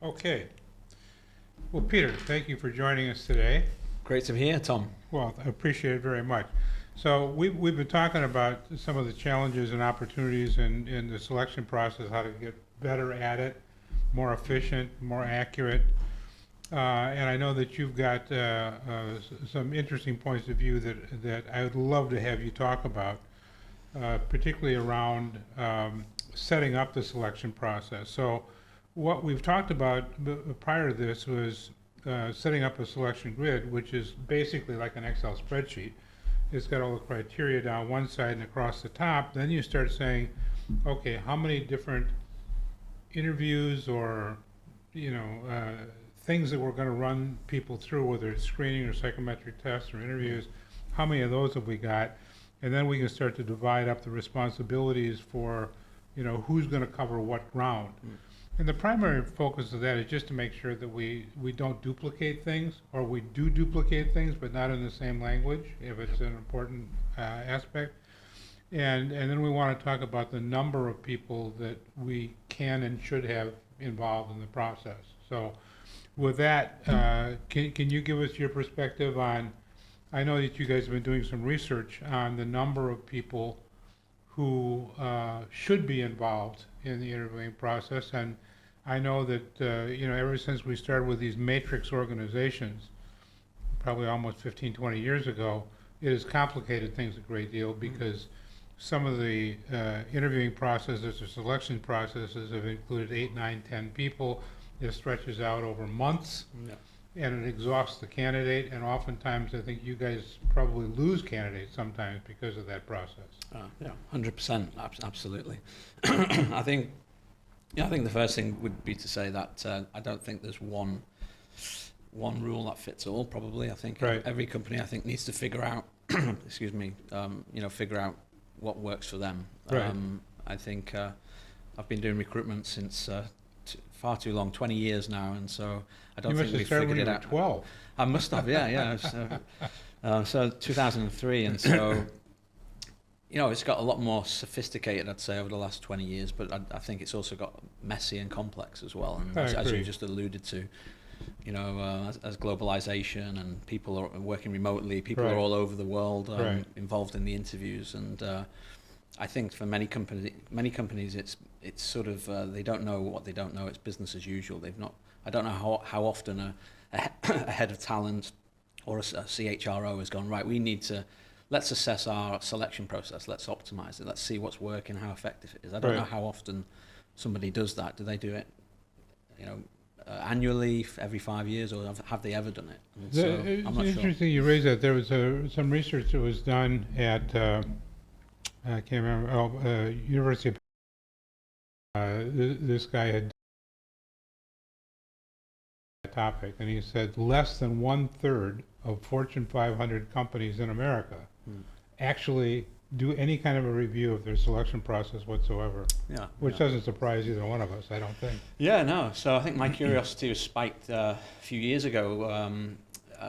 Okay. Well, Peter, thank you for joining us today. Great to be here, Tom. Well, I appreciate it very much. So we've been talking about some of the challenges and opportunities in the selection process, how to get better at it, more efficient, more accurate. And I know that you've got some interesting points of view that I would love to have you talk about, particularly around setting up the selection process. So what we've talked about prior to this was setting up a selection grid, which is basically like an Excel spreadsheet. It's got all the criteria down one side and across the top. Then you start saying, okay, how many different interviews or things that we're going to run people through, whether it's screening or psychometric tests or interviews, how many of those have we got? And then we can start to divide up the responsibilities for, who's going to cover what ground. And the primary focus of that is just to make sure that we don't duplicate things, or we do duplicate things, but not in the same language, if it's an important aspect. And then we want to talk about the number of people that we can and should have involved in the process. So with that, can you give us your perspective on, I know that you guys have been doing some research on the number of people who should be involved in the interviewing process. And I know that, ever since we started with these matrix organizations, probably almost 15, 20 years ago, it has complicated things a great deal because some of the interviewing processes or selection processes have included 8, 9, 10 people. It stretches out over months. Yeah. And it exhausts the candidate, and oftentimes I think you guys probably lose candidates sometimes because of that process. Yeah, 100%, absolutely. I think the first thing would be to say that I don't think there's one rule that fits all. Probably, I think Right. every company needs to figure out, excuse me, figure out what works for them. Right. I think I've been doing recruitment since far too long, 20 years now, and so I don't You think must have we've started when figured you it were out. 12. I must have, yeah. So 2003, and so it's got a lot more sophisticated, I'd say, over the last 20 years. But I think it's also got messy and complex as well. And I as you agree. just alluded to, as globalization and people are working remotely, people Right. are all over the world Right. involved in the interviews, and I think for many companies, it's sort of they don't know what they don't know. It's business as usual. I don't know how often a head of talent or a CHRO has gone, right, let's assess our selection process, let's optimize it, let's see what's working, how effective it is. I don't Right. know how often somebody does that. Do they do it, annually, every 5 years, or have they ever done it? And so It's I'm not sure. interesting you raise that. There was some research that was done at, I can't remember, University of, this guy had a topic, and he said less than 1/3 of Fortune 500 companies in America actually do any kind of a review of their selection process whatsoever, Yeah. which yeah. doesn't surprise either one of us, I don't think. Yeah, no. So I think my curiosity was spiked a few years ago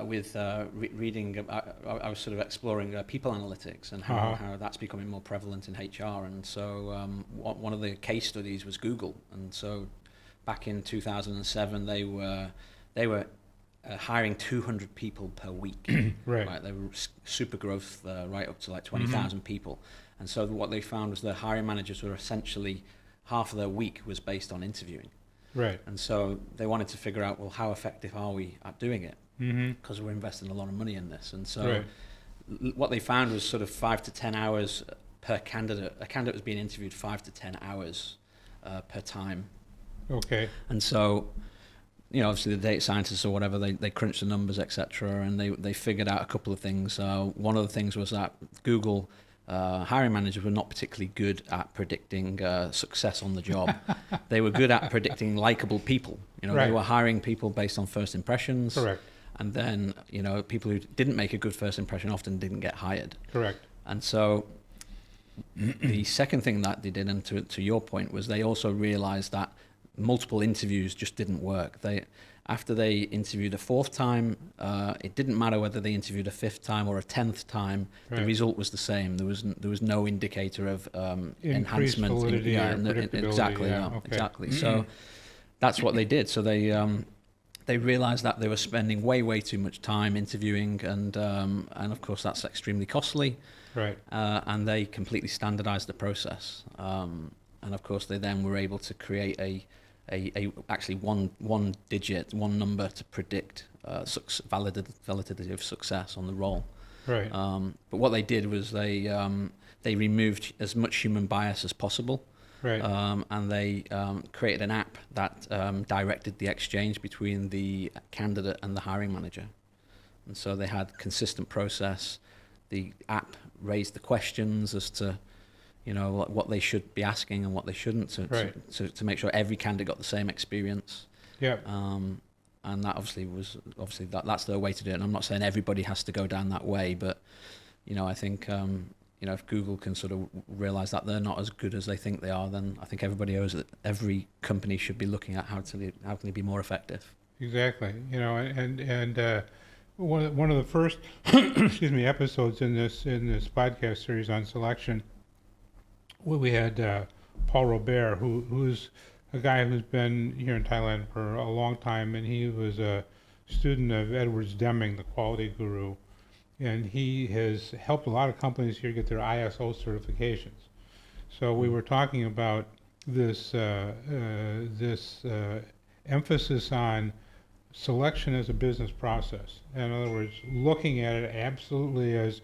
with reading. I was sort of exploring people analytics and how that's becoming more prevalent in HR. And so one of the case studies was Google. And so back in 2007, they were hiring 200 people per week. Right. They were super growth, right up to like 20,000 people. And so what they found was the hiring managers were essentially half of their week was based on interviewing. Right. And so they wanted to figure out, well, how effective are we at doing it? Mm-hmm. Because we're investing a lot of money in this. And so Right. what they found was sort of 5 to 10 hours per candidate. A candidate was being interviewed 5 to 10 hours per time. Okay. And so, obviously the data scientists or whatever, they crunched the numbers, etc., and they figured out a couple of things. One of the things was that Google hiring managers were not particularly good at predicting success on the job. They were good at predicting likable people. Right. They were hiring people based on first impressions. Correct. And then, people who didn't make a good first impression often didn't get hired. Correct. And so the second thing that they did, and to your point, was they also realized that multiple interviews just didn't work. After they interviewed a fourth time, it didn't matter whether they interviewed a fifth time or a 10th time. Right. The result was the same. There was no indicator of Increased enhancement. validity or predictability. Exactly. Yeah. Yeah, Okay. exactly. So that's what they did. So they realized that they were spending way too much time interviewing, and of course that's extremely costly. Right. And they completely standardized the process. And of course they then were able to create a actually one digit, one number to predict validity of success on the role. Right. But what they did was they removed as much human bias as possible. Right. And they created an app that directed the exchange between the candidate and the hiring manager. And so they had consistent process. The app raised the questions as to, what they should be asking and what they shouldn't to make sure every candidate got the same experience. Yeah. And that obviously that's their way to do it. And I'm not saying everybody has to go down that way, but I think if Google can sort of realize that they're not as good as they think they are, then I think everybody knows that every company should be looking at how can they be more effective. Exactly. And one of the first episodes in this podcast series on selection, we had Paul Robert, who's a guy who's been here in Thailand for a long time, and he was a student of Edwards Deming, the quality guru, and he has helped a lot of companies here get their ISO certifications. So we were talking about this emphasis on selection as a business process. In other words, looking at it absolutely as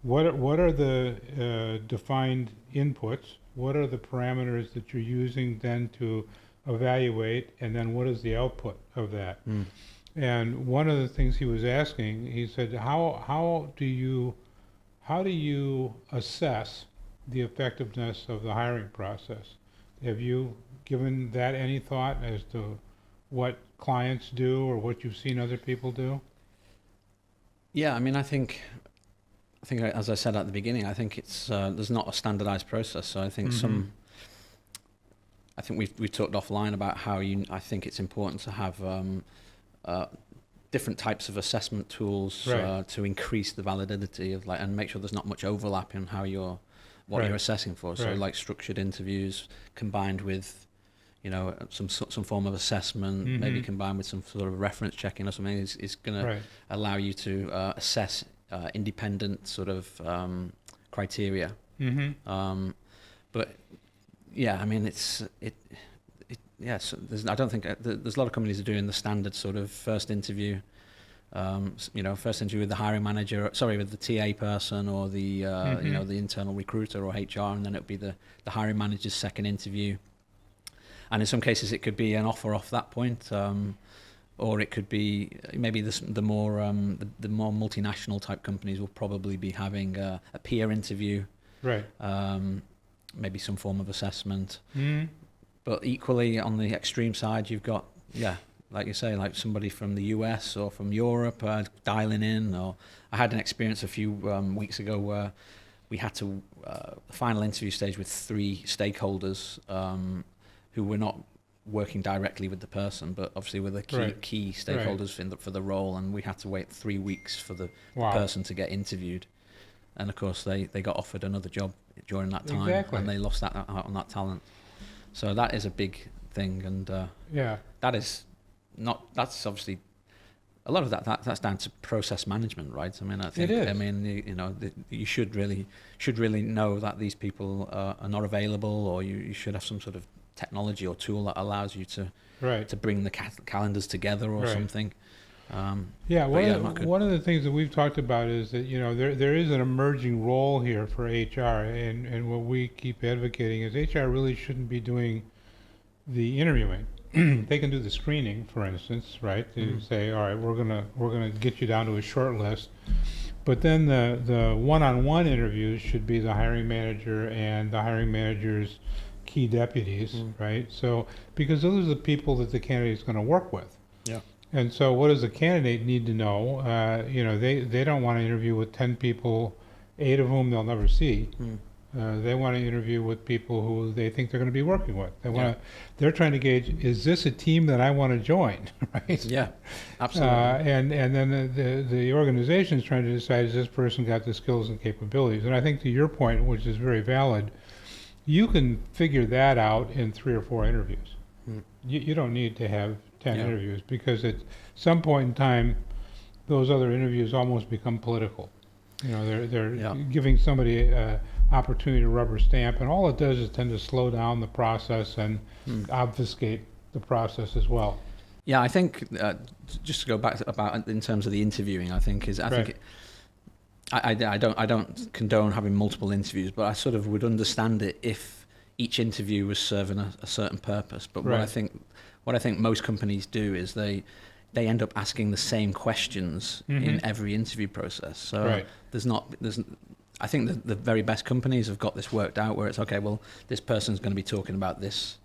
what are the defined inputs, what are the parameters that you're using then to evaluate, and then what is the output of that? And one of the things he was asking, he said, how do you assess the effectiveness of the hiring process? Have you given that any thought as to what clients do or what you've seen other people do? Yeah, I mean, I think as I said at the beginning, I think it's there's not a standardized process. So I think I think we've talked offline about how I think it's important to have different types of assessment tools to increase the validity of and make sure there's not much overlap in how you're assessing for. So like structured interviews combined with some form of assessment, maybe combined with some sort of reference checking or something is going to allow you to assess independent sort of criteria. But yeah, I mean so I don't think there's a lot of companies that are doing the standard sort of first interview with the hiring manager, with the TA person or the the internal recruiter or HR, and then it would be the hiring manager's second interview. And in some cases it could be an offer off that point, or it could be maybe the more multinational type companies will probably be having a peer interview, maybe some form of assessment. But equally on the extreme side, you've got like you say, like somebody from the US or from Europe dialing in. Or I had an experience a few weeks ago where we had to the final interview stage with 3 stakeholders who were not working directly with the person, but obviously were the key stakeholders for the role, and we had to wait 3 weeks for the person to get interviewed. And of course they got offered another job during that time, and they lost out on that talent. So that is a big thing, and that's obviously a lot of that's down to process management, right? I mean, I think it is. I mean, you should really know that these people are not available, or you should have some sort of technology or tool that allows you to bring the calendars together or something. One of the things that we've talked about is that there is an emerging role here for HR, and what we keep advocating is HR really shouldn't be doing the interviewing. They can do the screening, for instance, right? To say, all right, we're gonna get you down to a short list, but then the one-on-one interviews should be the hiring manager and the hiring manager's key deputies, right? So because those are the people that the candidate is going to work with. Yeah. And so what does the candidate need to know? They don't want to interview with 10 people, 8 of whom they'll never see. They want to interview with people who they think they're going to be working with. They're trying to gauge, is this a team that I want to join, right? Yeah, absolutely. And then the organization is trying to decide, has this person got the skills and capabilities? And I think to your point, which is very valid, you can figure that out in 3 or 4 interviews. You don't need to have 10 Yeah. interviews, because at some point in time, those other interviews almost become political. You know, they're Yeah. giving somebody opportunity to rubber stamp, and all it does is tend to slow down the process and obfuscate the process as well. Yeah, I think just to go back about in terms of the interviewing, I think is Right. I don't condone having multiple interviews, but I sort of would understand it if each interview was serving a certain purpose. But Right. what I think most companies do is they end up asking the same questions in every interview process. So Right. I think the very best companies have got this worked out where it's okay. Well, this person's going to be talking about this.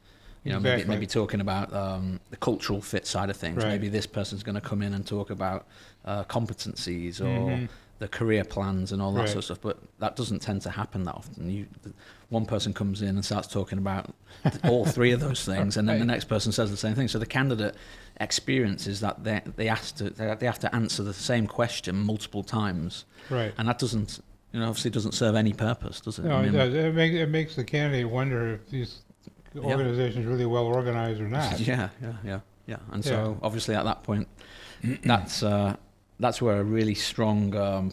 You know, Exactly. maybe talking about the cultural fit side of things. Right. Maybe this person's going to come in and talk about competencies or Mhm. the career plans and all that Right. sort of stuff. But that doesn't tend to happen that often. One person comes in and starts talking about all three of those things, and then the Right. next person says the same thing. So the candidate experience is that they have to answer the same question multiple times, Right. and that doesn't, obviously doesn't serve any purpose, does it? No, I it mean, does. It makes the candidate wonder if these organizations are really well organized or not. Yeah. And so obviously at that point, that's where a really strong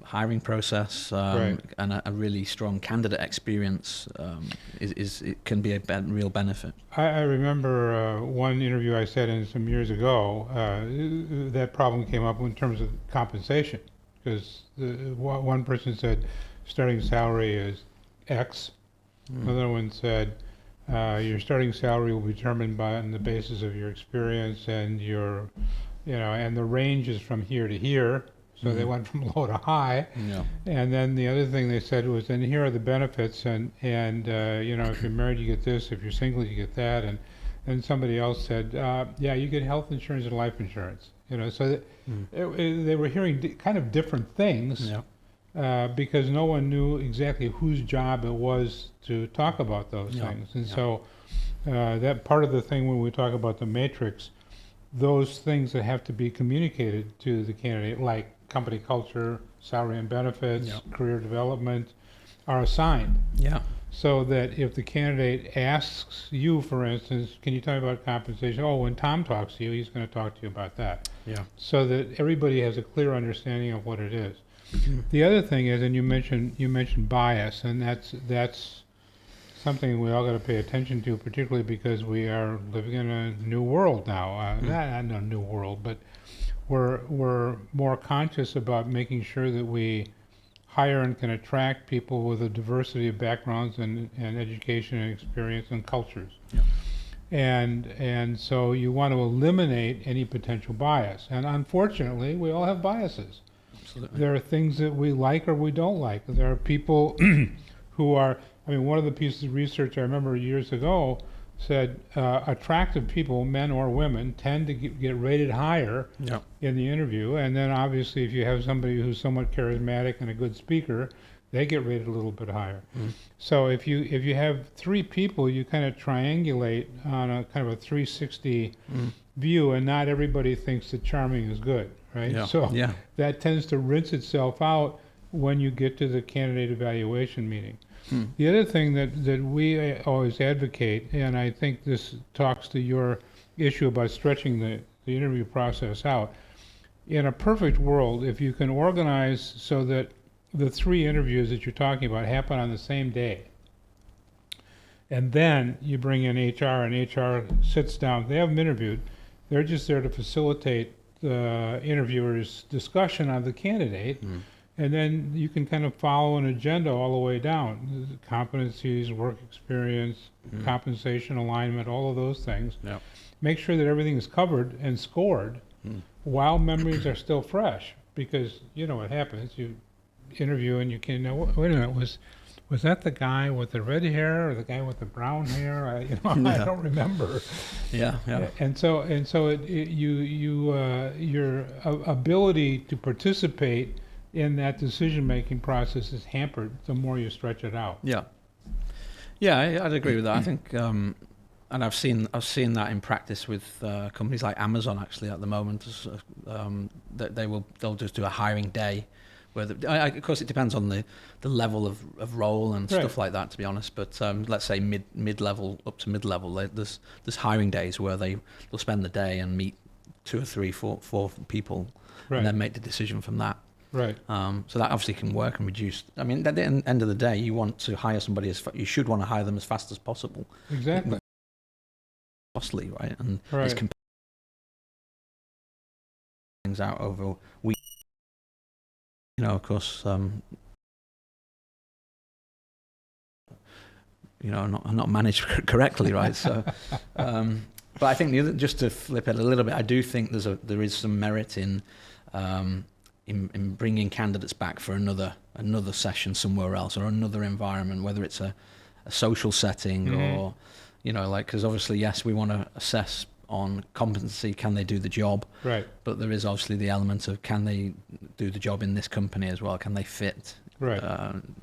hiring process Right. and a really strong candidate experience it can be a real benefit. I remember one interview I sat in some years ago. That problem came up in terms of compensation, because one person said starting salary is X. Another one said your starting salary will be determined on the basis of your experience and and the range is from here to here. So they went from low to high. Yeah. And then the other thing they said was, and here are the benefits, and if you're married, you get this. If you're single, you get that. And then somebody else said, yeah, you get health insurance and life insurance. So they were hearing kind of different things. Yeah. Because no one knew exactly whose job it was to talk about those Yeah. things. And Yeah. so that part of the thing when we talk about the matrix, those things that have to be communicated to the candidate, like company culture, salary and benefits, Yeah. career development, are assigned. Yeah. So that if the candidate asks you, for instance, can you tell me about compensation? Oh, when Tom talks to you, he's going to talk to you about that. Yeah. So that everybody has a clear understanding of what it is. The other thing is, and you mentioned bias, and that's something we all got to pay attention to, particularly because we are living in a new world now. Not a new world, but we're more conscious about making sure that we hire and can attract people with a diversity of backgrounds and education and experience and cultures. Yeah. And so you want to eliminate any potential bias. And unfortunately, we all have biases. Absolutely. There are things that we like or we don't like. There are people who are, one of the pieces of research I remember years ago said attractive people, men or women, tend to get rated higher Yeah. in the interview. And then obviously if you have somebody who's somewhat charismatic and a good speaker, they get rated a little bit higher. So if you have three people, you kind of triangulate on a kind of a 360 view, and not everybody thinks that charming is good, right? Yeah. So Yeah. that tends to rinse itself out when you get to the candidate evaluation meeting. The other thing that we always advocate, and I think this talks to your issue about stretching the interview process out, in a perfect world, if you can organize so that the three interviews that you're talking about happen on the same day, and then you bring in HR, and HR sits down, they haven't interviewed, they're just there to facilitate the interviewer's discussion of the candidate. And then you can kind of follow an agenda all the way down. Competencies, work experience, compensation, alignment, all of those things. Yeah. Make sure that everything is covered and scored while memories are still fresh. Because you know what happens, you interview and you can know, wait a minute, was that the guy with the red hair or the guy with the brown hair? I don't remember. Yeah. Yeah. And so your ability to participate in that decision-making process is hampered the more you stretch it out. Yeah. I'd agree with that. I think, and I've seen that in practice with companies like Amazon actually at the moment. They'll just do a hiring day Of course, it depends on the level of role and Right. stuff like that, to be honest. But let's say mid level up to mid level, there's hiring days where they'll spend the day and meet two or three, four people, Right. and then make the decision from that. Right. So that obviously can work and reduce. I mean, at the end of the day, you want to hire somebody you should want to hire them as fast as possible. Exactly. Costly, right? And Right. it's things out over weeks. Of course, not managed correctly, right? So, but I think just to flip it a little bit, I do think there is some merit in bringing candidates back for another session somewhere else or another environment, whether it's a social setting or, because obviously, yes, we want to assess on competency, can they do the job? Right. But there is obviously the element of, can they do the job in this company as well? Can they fit Right.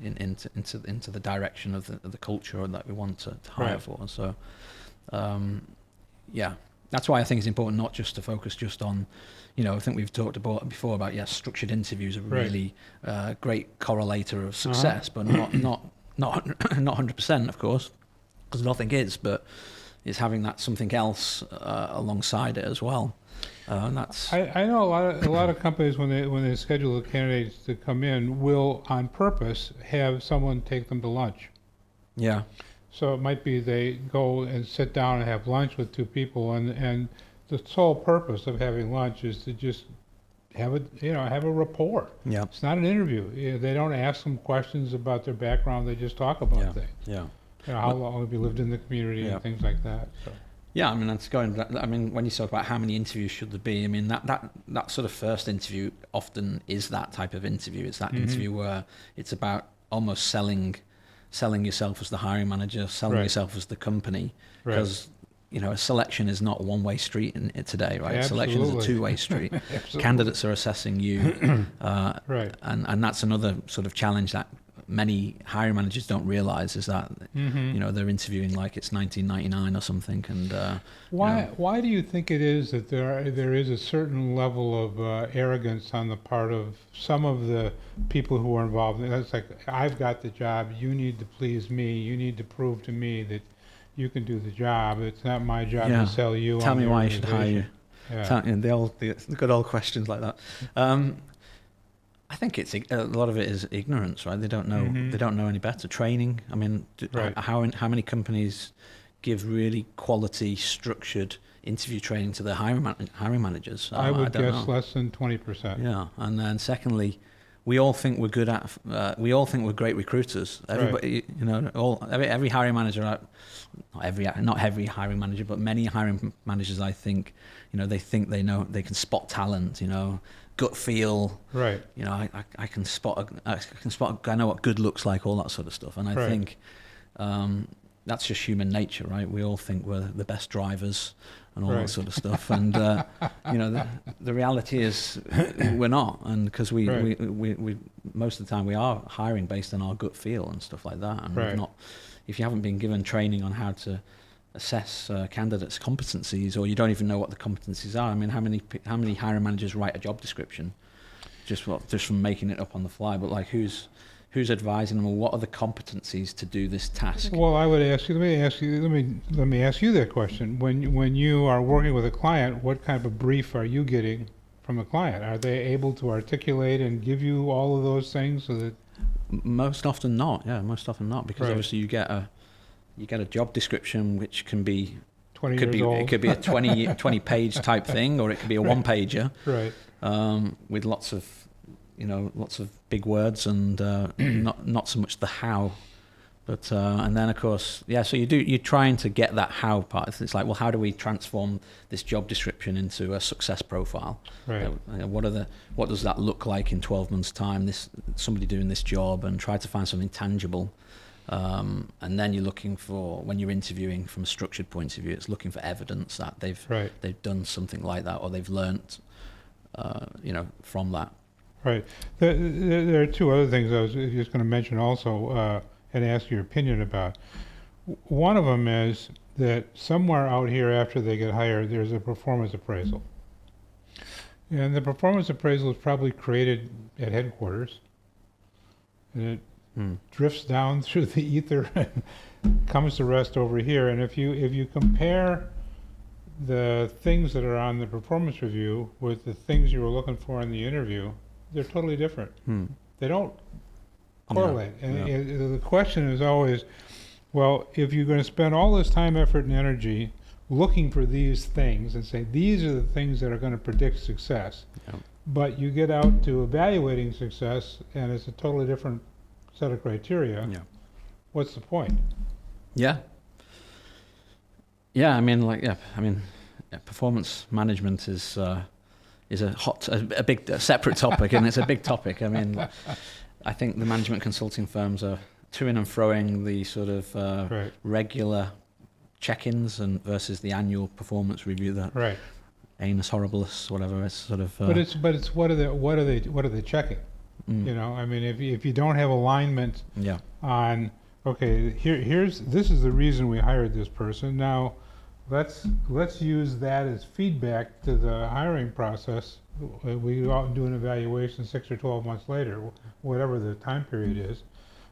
into the direction of the culture that we want to hire Right. for? So, that's why I think it's important not just to focus just on, I think we've talked about before about structured interviews are Right. really great correlator of success, but not 100%, of course, because nothing is, but it's having that something else alongside it as well. And that's I know a lot of companies when they schedule the candidates to come in will on purpose have someone take them to lunch. yeah. So it might be they go and sit down and have lunch with two people, and the sole purpose of having lunch is to just have a rapport. Yeah. It's not an interview. They don't ask them questions about their background. They just talk about things. Yeah. How long have you lived in the community Yeah. and things like that. So. Yeah, I mean, that's going. I mean, when you talk about how many interviews should there be, I mean that sort of first interview often is that type of interview. It's that interview where it's about almost selling yourself as the hiring manager, selling Right. yourself as the company, Right. because a selection is not a one-way street in it today, right? Selection is a Absolutely. two-way street. Absolutely. Candidates are assessing you, Right. and that's another sort of challenge that many hiring managers don't realize is that they're interviewing like it's 1999 or something, and Why do you think it is that there is a certain level of arrogance on the part of some of the people who are involved? It's like, I've got the job. You need to please me. You need to prove to me that you can do the job. It's not my job Yeah. to sell you. tell on me the why I should hire you. organization. Yeah. The good old questions like that. I think a lot of it is ignorance, right? They don't know. They don't know any better. Training. I mean, Right. how many companies give really quality, structured interview training to their hiring managers? I would don't guess know. less than 20%. Yeah, and then secondly, we all think we're good at. We all think we're great recruiters. Everybody, every hiring manager, not every hiring manager, but many hiring managers, I think, they think they know, they can spot talent. Gut feel. Right. I can spot. I know what good looks like. All that sort of stuff, and I Right. think that's just human nature, right? We all think we're the best drivers and all Right. that sort of stuff, and the reality is we're not, and because we most of the time we are hiring based on our gut feel and stuff like that, and Right. we've not. If you haven't been given training on how to assess candidates' competencies, or you don't even know what the competencies are. I mean, how many hiring managers write a job description just from making it up on the fly? But like, who's advising them, or what are the competencies to do this task? Well, I would ask you. Let me ask you that question. When you are working with a client, what kind of brief are you getting from the client? Are they able to articulate and give you all of those things so that? Most often not. Yeah, most often not, because Right. obviously you get a job description which can be 20 years old. it could be a 20 page type thing, or it could be a one pager. Right. With lots of big words and not so much the how, but and then of course, so you're trying to get that how part. It's like, well, how do we transform this job description into a success profile? Right. What does that look like in 12 months time? Somebody doing this job, and try to find something tangible. And then you're looking for, when you're interviewing from a structured point of view, it's looking for evidence that they've done something like that, or they've learnt from that. Right. There are two other things I was just going to mention also and ask your opinion about. One of them is that somewhere out here after they get hired, there's a performance appraisal. And the performance appraisal is probably created at headquarters, and it drifts down through the ether and comes to rest over here. And if you compare the things that are on the performance review with the things you were looking for in the interview, they're totally different. They don't correlate. And the question is always, well, if you're going to spend all this time, effort, and energy looking for these things and say these are the things that are going to predict success, but you get out to evaluating success and it's a totally different set of criteria, what's the point? Yeah, I mean, performance management is a big separate topic, and it's a big topic. I mean, I think the management consulting firms are to-ing and froing the sort of regular check-ins and versus the annual performance review that Annus Horribilis, whatever. It's sort of. But it's what are they checking? You know, I mean, if you don't have alignment on, okay, this is the reason we hired this person. Now, let's use that as feedback to the hiring process. We all do an evaluation 6 or 12 months later, whatever the time period is,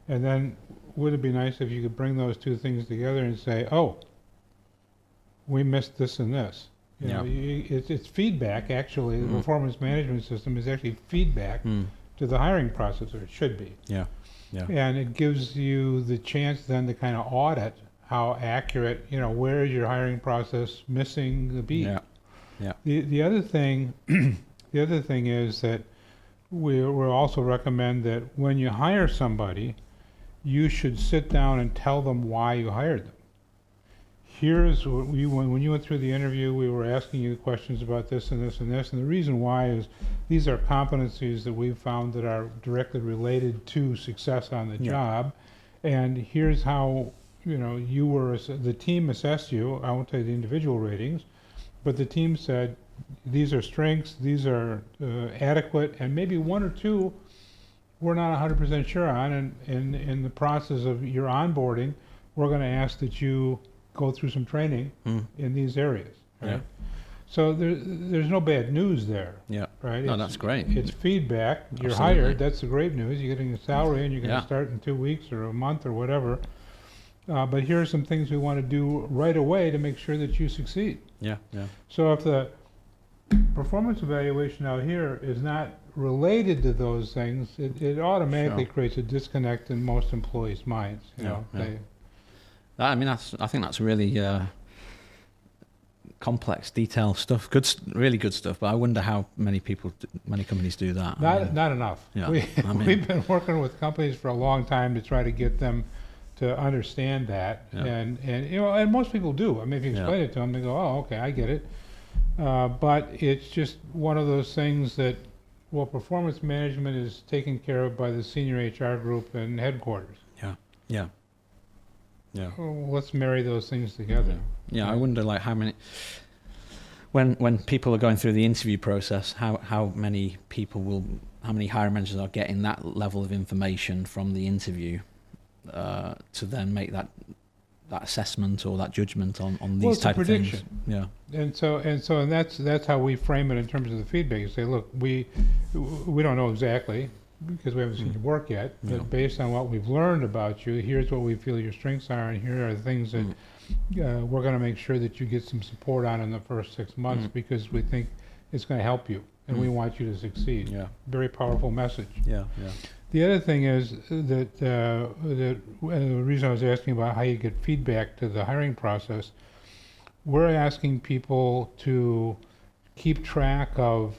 and then would it be nice if you could bring those two things together and say, oh, we missed this and this. You know, it's feedback. Actually, the performance management system is actually feedback to the hiring process, or it should be. And it gives you the chance then to kind of audit how accurate, you know, where is your hiring process missing the beat. The other thing, is that we'll also recommend that when you hire somebody, you should sit down and tell them why you hired them. Here's what when you went through the interview, we were asking you questions about this and this and this, and the reason why is these are competencies that we've found that are directly related to success on the job, and here's how, you know, the team assessed you. I won't tell you the individual ratings, but the team said these are strengths, these are adequate, and maybe one or two we're not 100% sure on, and in the process of your onboarding, we're going to ask that you go through some training in these areas. Right? So there's no bad news there. Right? No, that's great. It's feedback. You're Absolutely. hired. That's the great news. You're getting a salary, and you're going to start in 2 weeks or a month or whatever. But here are some things we want to do right away to make sure that you succeed. So if the performance evaluation out here is not related to those things, it automatically creates a disconnect in most employees' minds. You know, I mean, I think that's really complex, detailed stuff. Really good stuff. But I wonder how many companies do that. Not enough. We've been working with companies for a long time to try to get them to understand that, and you know, and most people do. I mean, if you explain it to them, they go, "Oh, okay, I get it." But it's just one of those things that, well, performance management is taken care of by the senior HR group and headquarters. Well, let's marry those things together. I wonder, like, how many, when people are going through the interview process, how many hiring managers are getting that level of information from the interview to then make that assessment or that judgment on these type of things. And that's how we frame it in terms of the feedback. You say, look, we don't know exactly because we haven't seen your work yet, but based on what we've learned about you, here's what we feel your strengths are, and here are the things that we're going to make sure that you get some support on in the first 6 months because we think it's going to help you and we want you to succeed. Very powerful message. The other thing is that the reason I was asking about how you get feedback to the hiring process, we're asking people to keep track of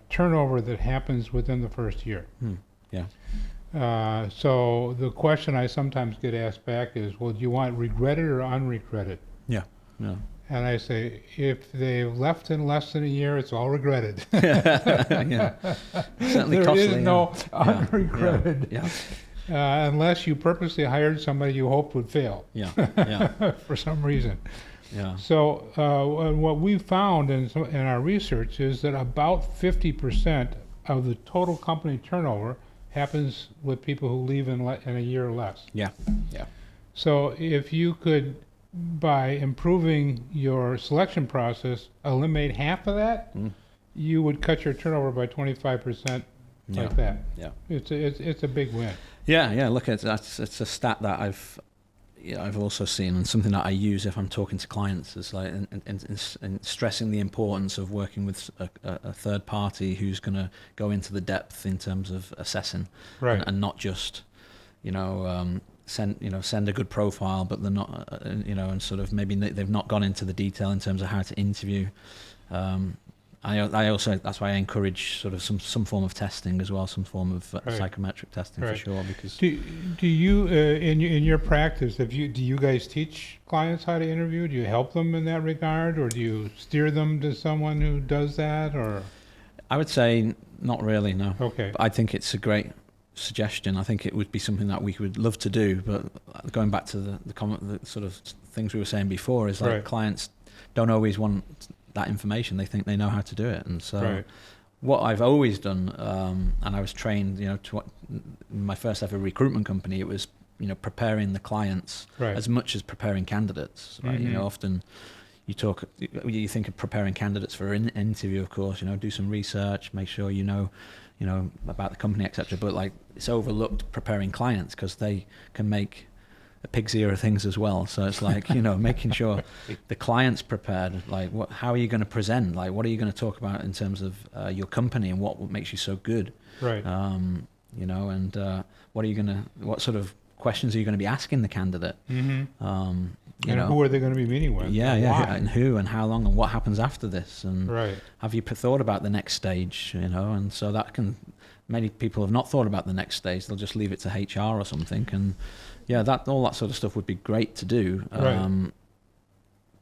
turnover that happens within the first year. So the question I sometimes get asked back is, well, do you want regretted or unregretted? And I say, if they've left in less than a year, it's all regretted. Certainly there costly, is no unregretted. Unless you purposely hired somebody you hoped would fail for some reason. So what we found in our research is that about 50% of the total company turnover happens with people who leave in a year or less. So if you could, by improving your selection process, eliminate half of that, you would cut your turnover by 25% Yeah. like that. Yeah. It's a big win. Yeah. Look, it's a stat that I've also seen, and something that I use if I'm talking to clients is like in stressing the importance of working with a third party who's going to go into the depth in terms of assessing, Right. and not just send a good profile, but they're not and sort of maybe they've not gone into the detail in terms of how to interview. I also, that's why I encourage sort of some form of testing as well, some form of Right. psychometric testing for Right. sure. Because Do you in your practice, do you guys teach clients how to interview? Do you help them in that regard, or do you steer them to someone who does that? Or I would say not really, no. okay, But I think it's a great suggestion. I think it would be something that we would love to do. But going back to the sort of things we were saying before, is like Right. clients don't always want that information. They think they know how to do it, and so. right, What I've always done, and I was trained, my first ever recruitment company, it was, preparing the clients right, as much as preparing candidates, right? Mhm. Often you think of preparing candidates for an interview, of course, do some research, make sure you know about the company, etc. But like, it's overlooked preparing clients because they can make a pig's ear of things as well. So it's like, making sure the client's prepared. Like, how are you going to present? Like, what are you going to talk about in terms of your company and what makes you so good? right, And what sort of questions are you going to be asking the candidate? mm-hmm. You And know, who are they going to be meeting with? yeah, And yeah, why? and who and how long and what happens after this, and Right, have you thought about the next stage? And so many people have not thought about the next stage. They'll just leave it to HR or something, and yeah, all that sort of stuff would be great to do. Right.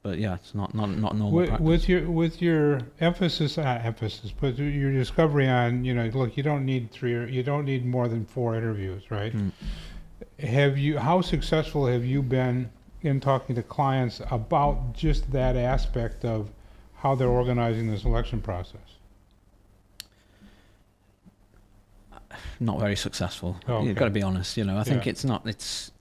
But yeah, it's not normal practice. with your emphasis, but your discovery on, look, you don't need more than 4 interviews, right? Mm. How successful have you been in talking to clients about just that aspect of how they're organizing the selection process? Not very successful. Oh, okay. You've got to be honest. I think Yeah. it's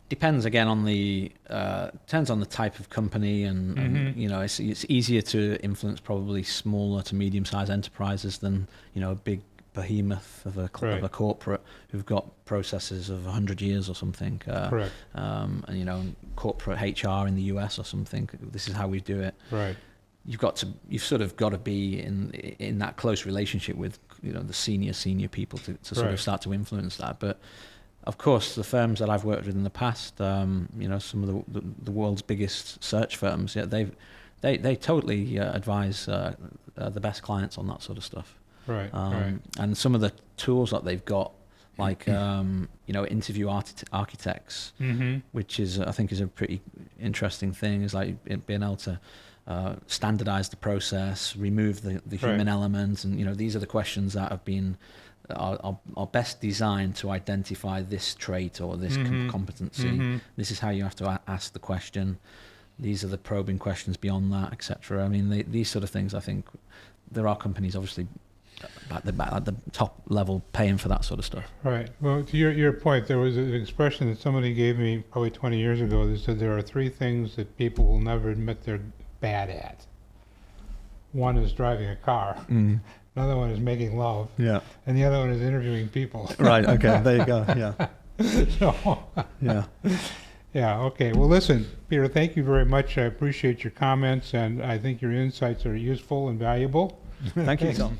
depends again on depends on the type of company, and Mhm. it's easier to influence probably smaller to medium sized enterprises than a big behemoth of a Right. corporate who've got processes of 100 years or something. Correct. And corporate HR in the US or something. This is how we do it. Right. You've sort of got to be in that close relationship with the senior people to sort Right. of start to influence that. But of course, the firms that I've worked with in the past, some of the world's biggest search firms, yeah, they totally advise the best clients on that sort of stuff. Right. Right. And some of the tools that they've got, like interview architects, Mm-hmm. which I think is a pretty interesting thing, is like being able to standardize the process, remove the human Right. element, and these are the questions that are best designed to identify this trait or this Mhm. competency. Mhm. This is how you have to ask the question. These are the probing questions beyond that, etc. I mean, these sort of things. I think there are companies obviously at the top level paying for that sort of stuff. Right. Well, to your point, there was an expression that somebody gave me probably 20 years ago. They said there are 3 things that people will never admit they're bad at. One is driving a car. Another one is making love. Yeah. And the other one is interviewing people. Right. Okay. There you go. Yeah. So, Yeah. yeah, okay. Well, listen, Peter, thank you very much. I appreciate your comments, and I think your insights are useful and valuable. Thank you, Tom.